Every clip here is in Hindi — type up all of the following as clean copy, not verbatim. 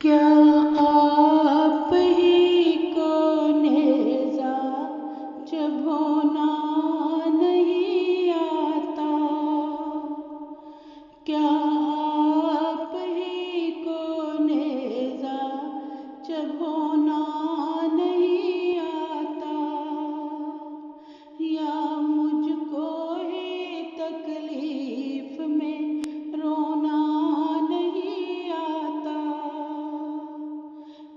क्या आप ही को नेज़ा जब होना नहीं आता? क्या आप ही को नेज़ा जब होना नहीं आता? या मुझको ही तकलीफ में रोना नहीं आता?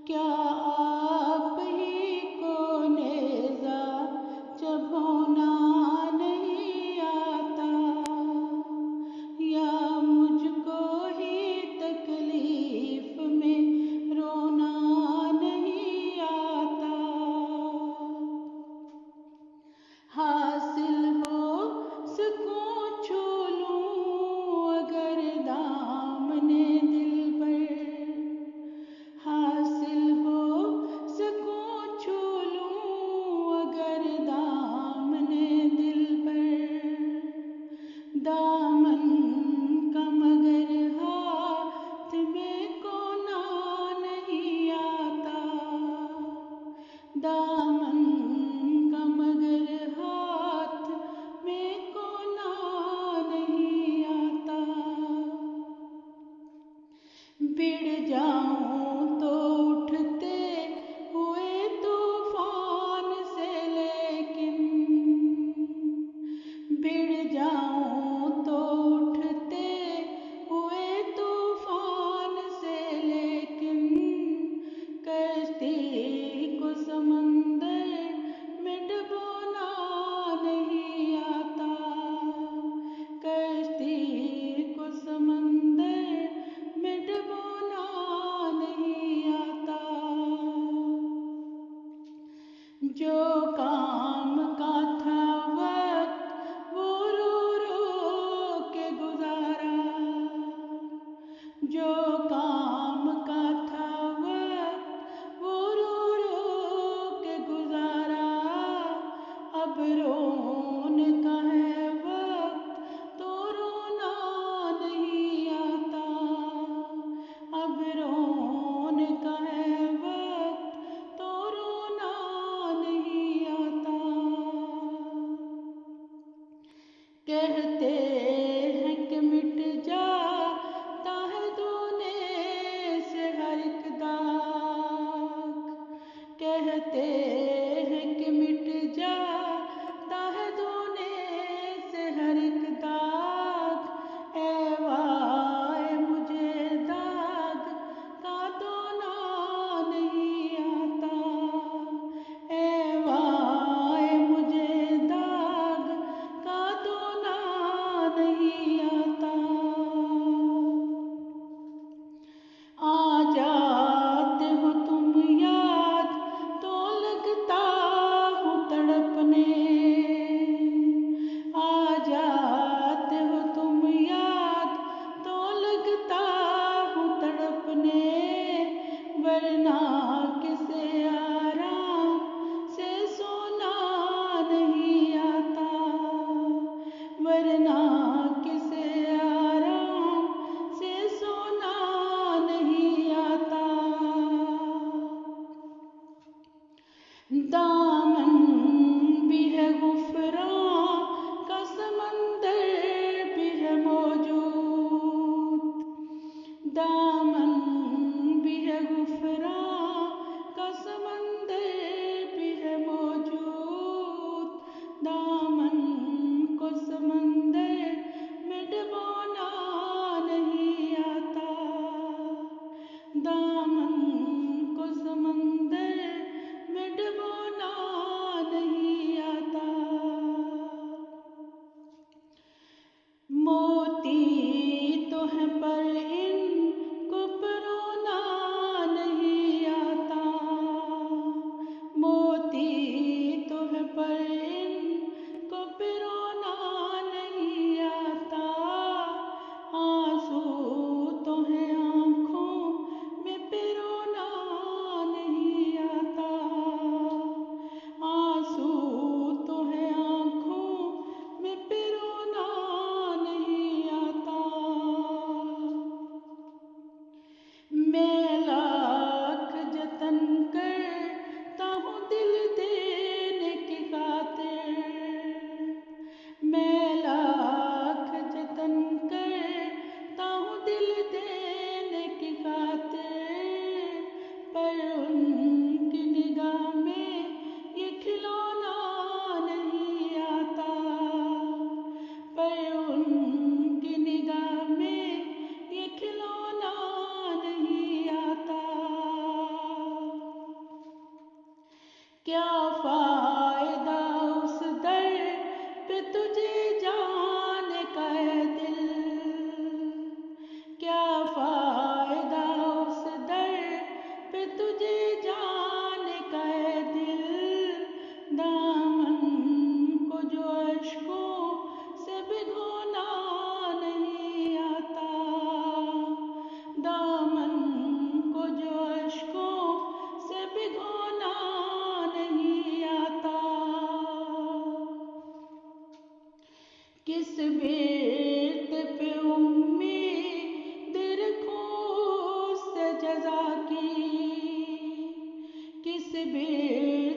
क्या आप ही को नेज़ा जब होना नहीं आता? या मुझको ही तकलीफ में रोना नहीं आता? हासिल हो सकूं छू लूं अगर दामने दिलबर, हासिल हो सकूं छू लूं अगर दामने दिलबर। दामन का मगर हाथ में कोना नहीं आता। दामन का मगर हाथ में कोना नहीं आता। बिड़ जाऊं तो उठते हुए तूफान से, लेकिन बिड़ जाऊं तो उठते हुए तूफान से, लेकिन कश्ती को समंदर में डुबोना नहीं आता। कश्ती को समंदर में डुबोना नहीं आता। क्या फायदा उस दर पे तुझे जाने का है दिल, क्या फायदा उस दर पे तुझे जाने का है दिल। दामन को जो अश्कों से भिगोना नहीं आता, दामन को जो अश्कों से भिगोना नहीं आता। किस बेत पे उम्मीद रखूं उससे जज़ा की, किस बेत